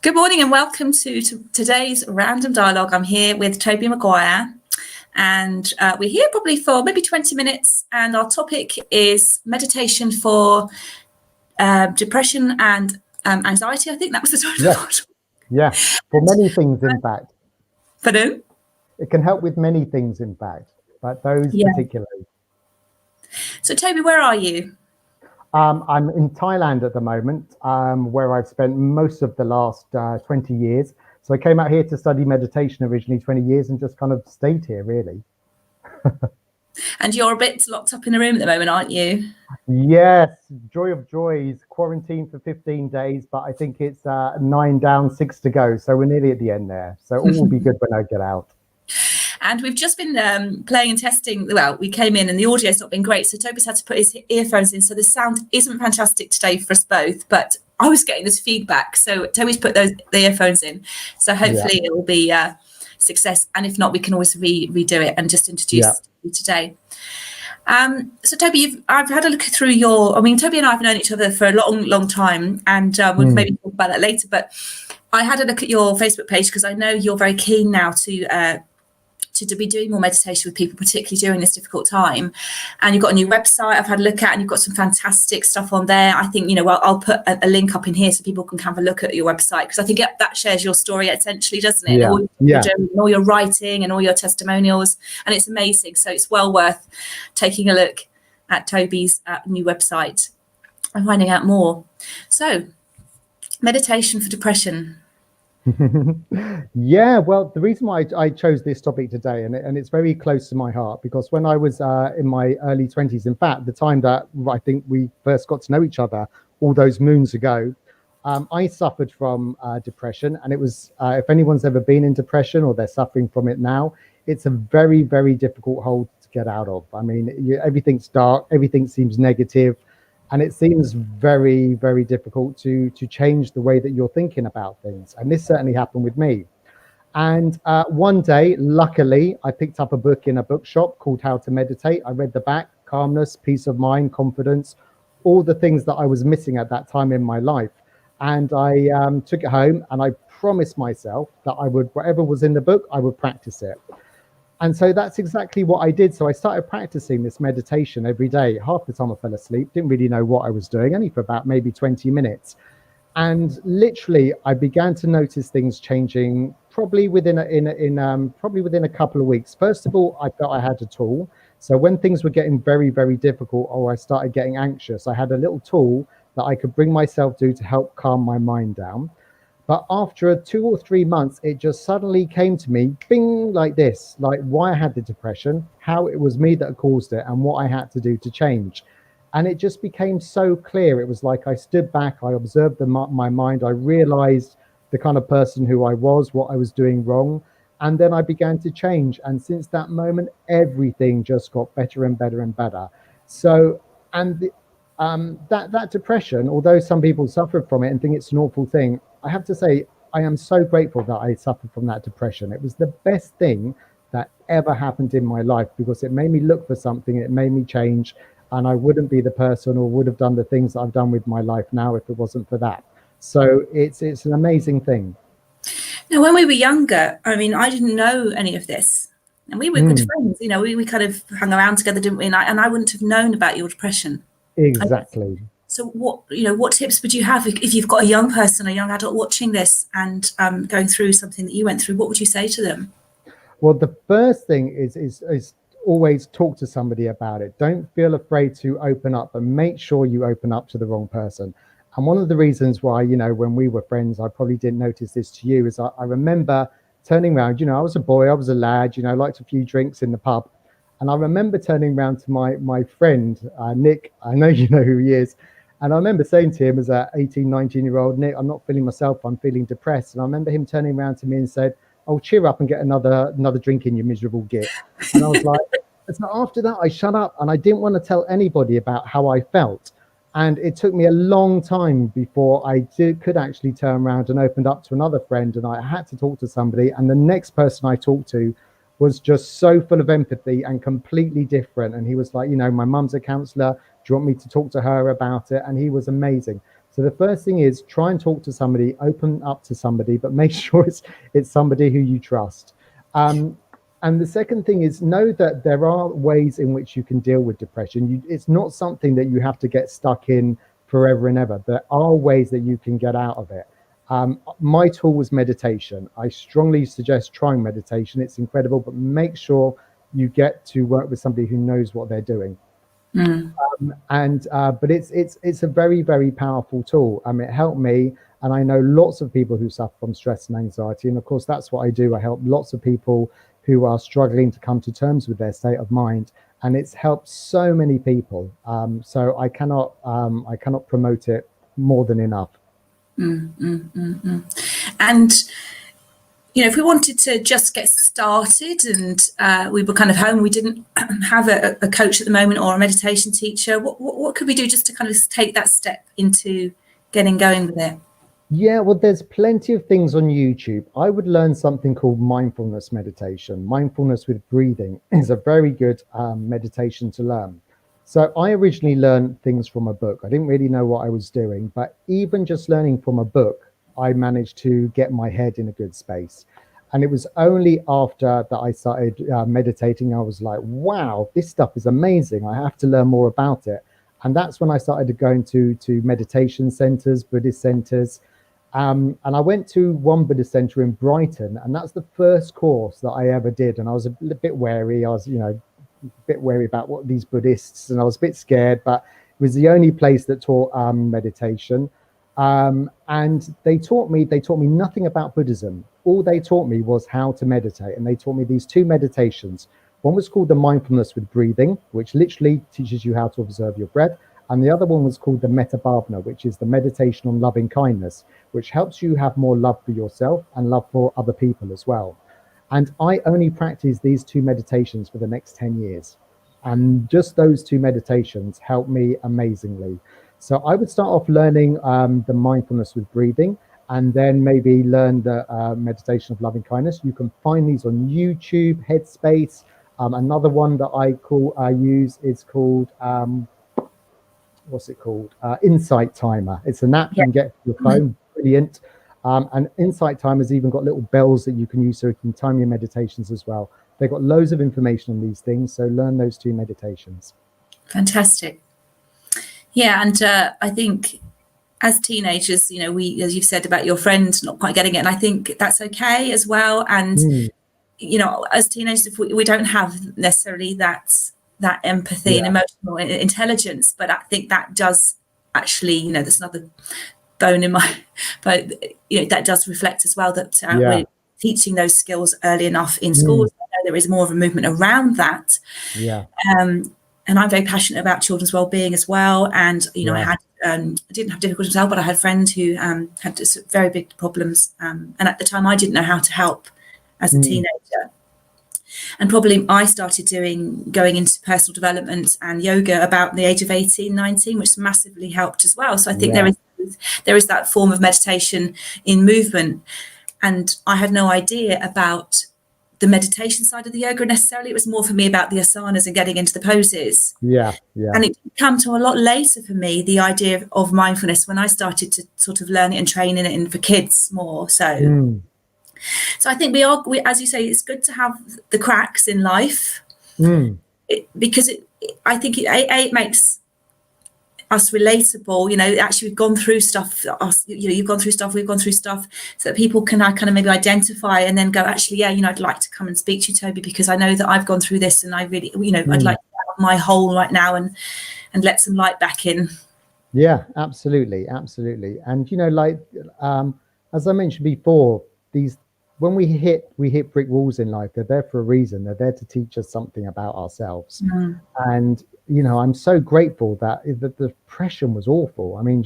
Good morning and welcome to today's Random Dialogue. I'm here with Toby Maguire and we're here probably for maybe 20 minutes, and our topic is meditation for depression and anxiety. I think that was the title. Yeah, for many things, in fact. Pardon? It can help with many things, in fact, but those particularly. So Toby, where are you? I'm in Thailand at the moment, where I've spent most of the last 20 years. So I came out here to study meditation originally 20 years and just kind of stayed here, really. And you're a bit locked up in a room at the moment, aren't you? Yes, joy of joys, quarantine for 15 days, but I think it's 9 down, 6 to go. So we're nearly at the end there. So all will be good when I get out. And we've just been playing and testing. Well, we came in and the audio's not been great, so Toby's had to put his earphones in, so the sound isn't fantastic today for us both, but I was getting this feedback, so Toby's put the earphones in, so hopefully it will be a success, and if not, we can always redo it and just introduce you today. So Toby, I've had a look through Toby and I have known each other for a long time, and we'll maybe talk about that later, but I had a look at your Facebook page because I know you're very keen now to be doing more meditation with people, particularly during this difficult time. And you've got a new website I've had a look at, and you've got some fantastic stuff on there. I think, I'll put a link up in here so people can have a look at your website, because I think that shares your story essentially, doesn't it? All your writing and all your testimonials, and it's amazing. So it's well worth taking a look at Toby's new website and finding out more. So, meditation for depression. Yeah, well, the reason why I chose this topic today, and it's very close to my heart, because when I was in my early 20s, in fact, the time that I think we first got to know each other all those moons ago, I suffered from depression. And it was, if anyone's ever been in depression or they're suffering from it now, it's a very, very difficult hole to get out of. I mean, everything's dark, everything seems negative. And it seems very, very difficult to change the way that you're thinking about things. And this certainly happened with me. And one day, luckily, I picked up a book in a bookshop called How to Meditate. I read the back: calmness, peace of mind, confidence, all the things that I was missing at that time in my life. And I took it home and I promised myself that I would, whatever was in the book, I would practice it. And so that's exactly what I did. So I started practicing this meditation every day. Half the time I fell asleep, didn't really know what I was doing, only for about maybe 20 minutes. And literally, I began to notice things changing probably within a couple of weeks. First of all, I felt I had a tool. So when things were getting very, very difficult, or I started getting anxious, I had a little tool that I could bring myself to help calm my mind down. But after 2 or 3 months, it just suddenly came to me, bing, like this, like why I had the depression, how it was me that caused it, and what I had to do to change. And it just became so clear. It was like I stood back, I observed my mind, I realized the kind of person who I was, what I was doing wrong, and then I began to change. And since that moment, everything just got better and better and better. So, and that depression, although some people suffer from it and think it's an awful thing, I have to say, I am so grateful that I suffered from that depression. It was the best thing that ever happened in my life, because it made me look for something, it made me change, and I wouldn't be the person or would have done the things that I've done with my life now if it wasn't for that. So it's an amazing thing. Now, when we were younger, I mean, I didn't know any of this, and we were good friends. We kind of hung around together, didn't we? And I wouldn't have known about your depression. Exactly. So what tips would you have if you've got a young person, a young adult watching this and going through something that you went through? What would you say to them? Well, the first thing is always talk to somebody about it. Don't feel afraid to open up, and make sure you open up to the wrong person. And one of the reasons why, when we were friends, I probably didn't notice this to you, is I remember turning around, I was a boy, I was a lad, liked a few drinks in the pub. And I remember turning around to my friend, Nick, I know you know who he is. And I remember saying to him as an 18, 19-year-old, Nick, I'm not feeling myself, I'm feeling depressed. And I remember him turning around to me and said, oh, cheer up and get another drink in, you miserable git. And I was like, so after that, I shut up, and I didn't want to tell anybody about how I felt. And it took me a long time before I could actually turn around and opened up to another friend, and I had to talk to somebody. And the next person I talked to was just so full of empathy and completely different. And he was like, my mum's a counsellor. Do you want me to talk to her about it? And he was amazing. So the first thing is try and talk to somebody, open up to somebody, but make sure it's somebody who you trust. And the second thing is know that there are ways in which you can deal with depression. It's not something that you have to get stuck in forever and ever. There are ways that you can get out of it. My tool was meditation. I strongly suggest trying meditation. It's incredible, but make sure you get to work with somebody who knows what they're doing. But it's a very, very powerful tool. It helped me, and I know lots of people who suffer from stress and anxiety. And of course, that's what I do. I help lots of people who are struggling to come to terms with their state of mind, and it's helped so many people. So I cannot promote it more than enough. And if we wanted to just get started and we were kind of home, we didn't have a coach at the moment or a meditation teacher, what could we do just to kind of take that step into getting going with it? Yeah, well, there's plenty of things on YouTube. I would learn something called mindfulness meditation. Mindfulness with breathing is a very good meditation to learn. So I originally learned things from a book. I didn't really know what I was doing, but even just learning from a book, I managed to get my head in a good space. And it was only after that I started meditating, I was like, wow, this stuff is amazing. I have to learn more about it. And that's when I started going to meditation centers, Buddhist centers. And I went to one Buddhist center in Brighton, and that's the first course that I ever did. And I was a bit wary. I was, a bit wary about what these Buddhists, and I was a bit scared, but it was the only place that taught meditation. And they taught me nothing about Buddhism. All they taught me was how to meditate. And they taught me these two meditations. One was called the mindfulness with breathing, which literally teaches you how to observe your breath. And the other one was called the metta bhavana, which is the meditation on loving kindness, which helps you have more love for yourself and love for other people as well. And I only practiced these two meditations for the next 10 years. And just those two meditations helped me amazingly. So I would start off learning the mindfulness with breathing, and then maybe learn the meditation of loving kindness. You can find these on YouTube, Headspace. Another one that I use is called, what's it called? Insight Timer. It's an app you can get for your phone. Brilliant. And Insight Timer's even got little bells that you can use so you can time your meditations as well. They've got loads of information on these things, so learn those two meditations. Fantastic. Yeah, and I think as teenagers, we, as you've said about your friend not quite getting it, and I think that's okay as well. And as teenagers, if we don't have necessarily that empathy and emotional intelligence, but I think that does actually, there's another bone in my, but that does reflect as well that we're teaching those skills early enough in schools. I know there is more of a movement around that. And I'm very passionate about children's well-being as well. And I didn't have difficulties myself, but I had friends who had very big problems. And at the time, I didn't know how to help as a teenager. And probably I started going into personal development and yoga about the age of 18, 19, which massively helped as well. So I think there is that form of meditation in movement. And I had no idea about the meditation side of the yoga necessarily. It was more for me about the asanas and getting into the poses. And it didn't come to a lot later for me, the idea of mindfulness, when I started to sort of learn it and train in it and for kids more. So I think we as you say, it's good to have the cracks in life because I think it makes us relatable. Actually we've gone through stuff, you've gone through stuff, we've gone through stuff, so that people can kind of maybe identify and then go, actually, I'd like to come and speak to you, Toby, because I know that I've gone through this and I really, I'd like to have my hole right now and let some light back in. Yeah, absolutely. And as I mentioned before, when we hit brick walls in life, they're there for a reason. They're there to teach us something about ourselves. And I'm so grateful that the depression was awful. I mean,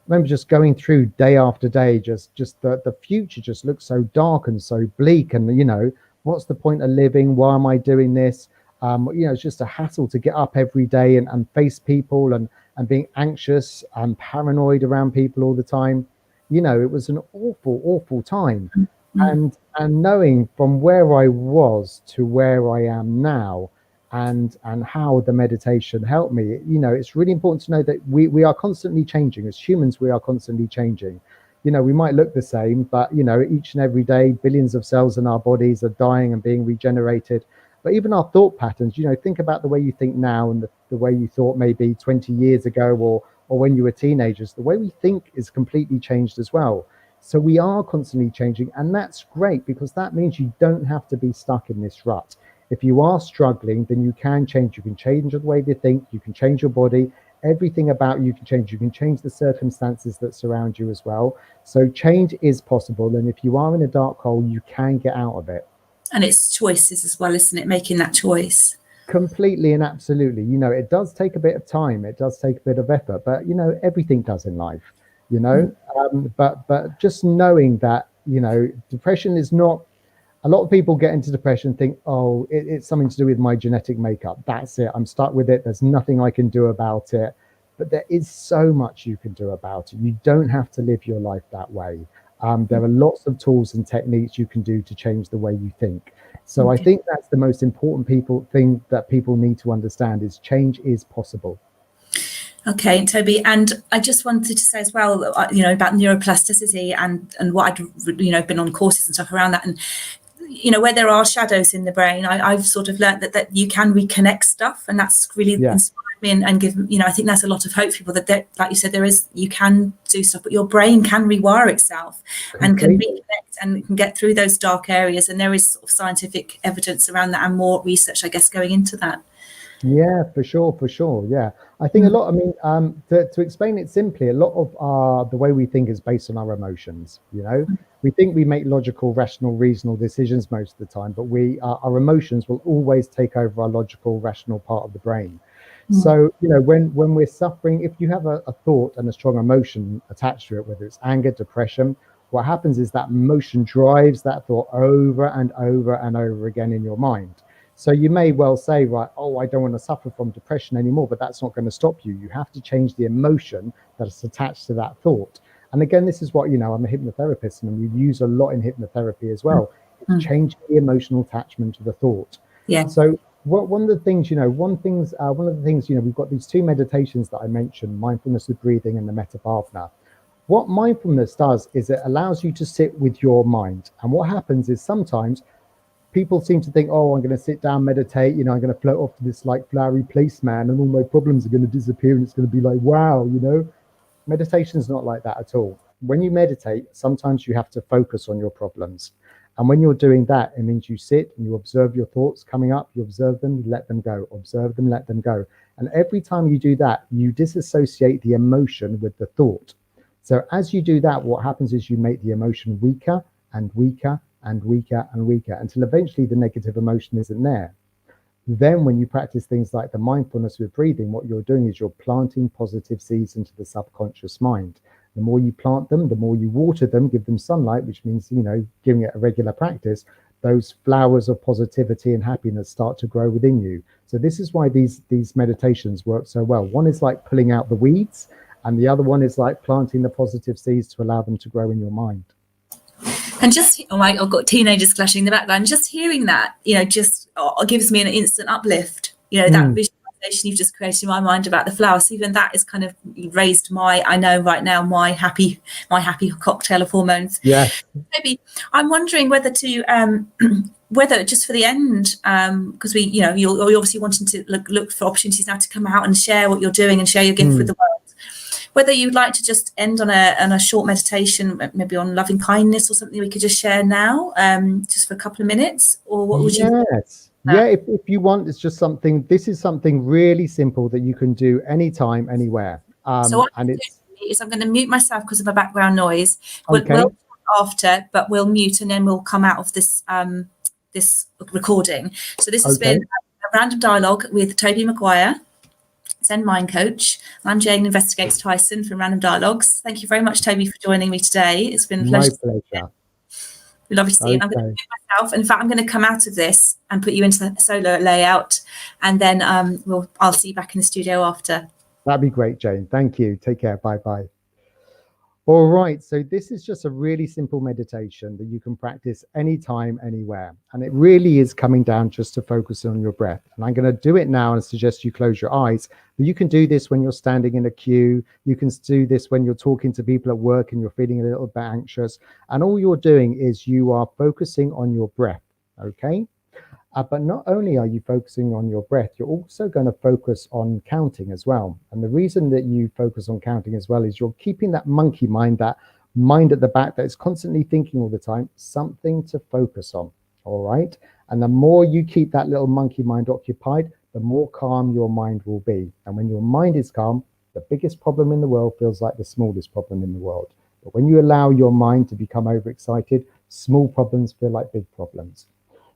remember just going through day after day, just the future just looked so dark and so bleak. And what's the point of living? Why am I doing this? It's just a hassle to get up every day and face people and being anxious and paranoid around people all the time. It was an awful time. And knowing from where I was to where I am now, and how the meditation helped me. You know, it's really important to know that we are constantly changing. As humans, we are constantly changing. You know, we might look the same, but you know, each and every day, billions of cells in our bodies are dying and being regenerated. But even our thought patterns, you know, think about the way you think now and the way you thought maybe 20 years ago, or when you were teenagers. The way we think is completely changed as well. So we are constantly changing, and that's great, because that means you don't have to be stuck in this rut. If you are struggling, then you can change. You can change the way you think, you can change your body, everything about you can change. You can change the circumstances that surround you as well. So change is possible, and if you are in a dark hole, you can get out of it. And it's choices as well, isn't it? Making that choice. Completely and absolutely. You know, it does take a bit of time, it does take a bit of effort, but you know, everything does in life, you know. But just knowing that, you know, depression is not, a lot of people get into depression and think, oh, it's something to do with my genetic makeup, that's it, I'm stuck with it, there's nothing I can do about it. But there is so much you can do about it. You don't have to live your life that way. There are lots of tools and techniques you can do to change the way you think. So I think that's the most important thing that people need to understand, is change is possible. Okay, Toby, and I just wanted to say as well, you know, about neuroplasticity and what I'd, you know, been on courses and stuff around that, and you know, where there are shadows in the brain, I've sort of learned that you can reconnect stuff, and that's really inspired me and give, you know, I think that's a lot of hope for people, that like you said, you can do stuff, but your brain can rewire itself and can reconnect and can get through those dark areas, and there is sort of scientific evidence around that and more research, I guess, going into that. Yeah, for sure. Yeah, I think a lot, I mean, to explain it simply, a lot of the way we think is based on our emotions. You know, we think we make logical, rational, reasonable decisions most of the time, but our emotions will always take over our logical, rational part of the brain. So, you know, when we're suffering, if you have a thought and a strong emotion attached to it, whether it's anger, depression, what happens is that emotion drives that thought over and over and over again in your mind. So you may well say, right, oh, I don't want to suffer from depression anymore, but that's not going to stop you. You have to change the emotion that is attached to that thought. And again, this is what, you know, I'm a hypnotherapist, and we use a lot in hypnotherapy as well. Change the emotional attachment to the thought. Yeah. So one of the things, you know, one of the things, you know, we've got these two meditations that I mentioned, mindfulness with breathing and the Metta. What mindfulness does is it allows you to sit with your mind. And what happens is sometimes people seem to think, oh, I'm going to sit down, meditate, you know, I'm going to float off to this like flowery place, man, and all my problems are going to disappear, and it's going to be like, wow, you know. Meditation is not like that at all. When you meditate, sometimes you have to focus on your problems. And when you're doing that, it means you sit and you observe your thoughts coming up, you observe them, you let them go, observe them, let them go. And every time you do that, you disassociate the emotion with the thought. So as you do that, what happens is you make the emotion weaker and weaker and weaker and weaker, until eventually the negative emotion isn't there. Then when you practice things like the mindfulness with breathing, what you're doing is you're planting positive seeds into the subconscious mind. The more you plant them, the more you water them, give them sunlight, which means, you know, giving it a regular practice, those flowers of positivity and happiness start to grow within you. So this is why these meditations work so well. One is like pulling out the weeds, and the other one is like planting the positive seeds to allow them to grow in your mind. And just, oh my, I've got teenagers clashing in the background. Just hearing that, you know, just gives me an instant uplift. You know, that visualization you've just created in my mind about the flowers. Even that is kind of raised I know right now, my happy cocktail of hormones. Yeah. Maybe I'm wondering whether to whether just for the end, because we, you know, you're obviously wanting to look for opportunities now to come out and share what you're doing and share your gift with the world. Whether you'd like to just end on a short meditation, maybe on loving kindness or something we could just share now, just for a couple of minutes, or what would you? Yes. Yeah, if you want, it's just something. This is something really simple that you can do anytime, anywhere. So what and I'm going to mute myself because of a background noise. Okay. We'll after, but we'll mute and then we'll come out of this this recording. So this has been a random dialogue with Toby Maguire, Zen Mind Coach. I'm Jane Investigates Tyson from Random Dialogues. Thank you very much, Toby, for joining me today. It's been a pleasure. My pleasure. Lovely to see you. I'm going to mute myself. In fact, I'm going to come out of this and put you into the solo layout, and then I'll see you back in the studio after. That'd be great, Jane. Thank you. Take care. Bye-bye. All right, so this is just a really simple meditation that you can practice anytime, anywhere. And it really is coming down just to focus on your breath. And I'm going to do it now and suggest you close your eyes. But you can do this when you're standing in a queue. You can do this when you're talking to people at work and you're feeling a little bit anxious. And all you're doing is you are focusing on your breath, okay? But not only are you focusing on your breath, you're also going to focus on counting as well. And the reason that you focus on counting as well is you're keeping that monkey mind, that mind at the back that is constantly thinking all the time, something to focus on. All right. And the more you keep that little monkey mind occupied, the more calm your mind will be. And when your mind is calm, the biggest problem in the world feels like the smallest problem in the world. But when you allow your mind to become overexcited, small problems feel like big problems.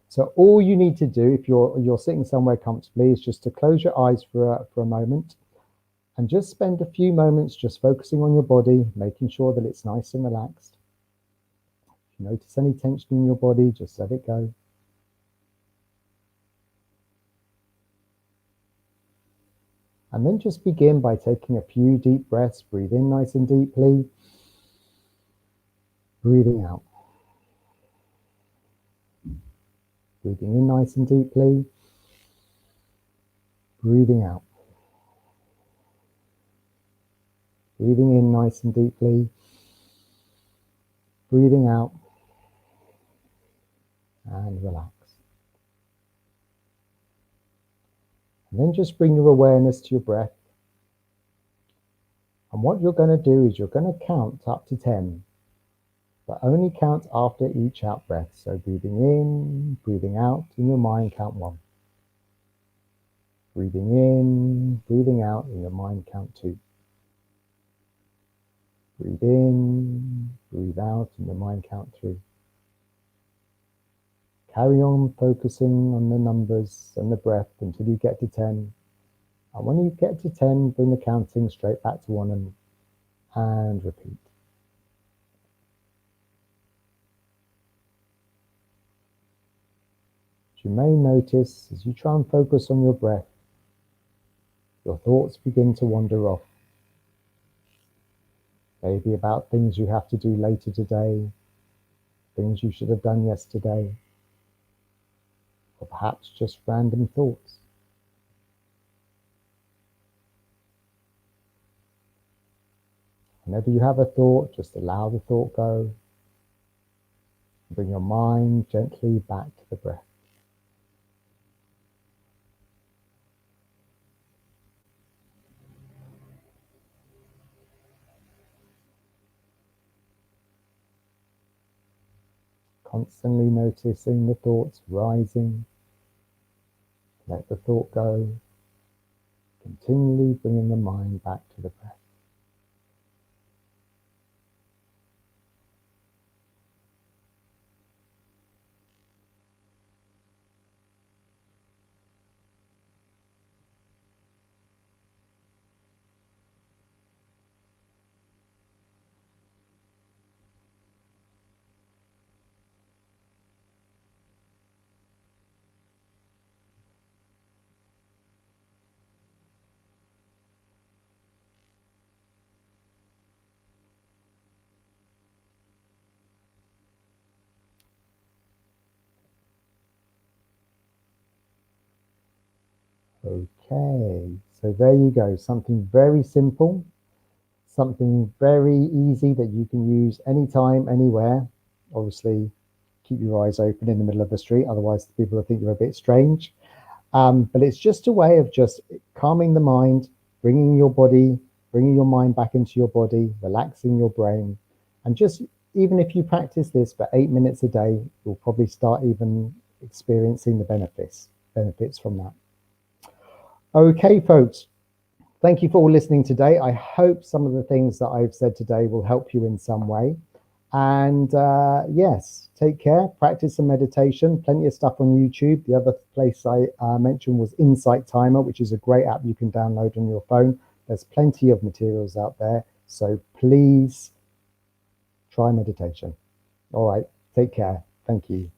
So all you need to do, if you're sitting somewhere comfortably, is just to close your eyes for a moment and just spend a few moments just focusing on your body, making sure that it's nice and relaxed. If you notice any tension in your body, just let it go. And then just begin by taking a few deep breaths. Breathe in nice and deeply, breathing out. Breathing in nice and deeply, breathing out. Breathing in nice and deeply, breathing out, and relax. And then just bring your awareness to your breath. And what you're going to do is you're going to count up to 10, but only count after each out breath. So breathing in, breathing out, in your mind count 1. Breathing in, breathing out, in your mind count 2. Breathe in, breathe out, in your mind count 3. Carry on focusing on the numbers and the breath until you get to 10. And when you get to 10, bring the counting straight back to 1 and repeat. You may notice as you try and focus on your breath, your thoughts begin to wander off. Maybe about things you have to do later today, things you should have done yesterday, or perhaps just random thoughts. Whenever you have a thought, just allow the thought go. Bring your mind gently back to the breath. Constantly noticing the thoughts rising. Let the thought go. Continually bringing the mind back to the breath. Okay, so there you go. Something very simple, something very easy that you can use anytime, anywhere. Obviously, keep your eyes open in the middle of the street, otherwise people will think you're a bit strange. But it's just a way of just calming the mind, bringing your mind back into your body, relaxing your brain. And just, even if you practice this for 8 minutes a day, you'll probably start even experiencing the benefits from that. Okay, folks, thank you for all listening today. I hope some of the things that I've said today will help you in some way. And yes, take care, practice some meditation, plenty of stuff on YouTube. The other place I mentioned was Insight Timer, which is a great app you can download on your phone. There's plenty of materials out there. So please try meditation. All right, take care. Thank you.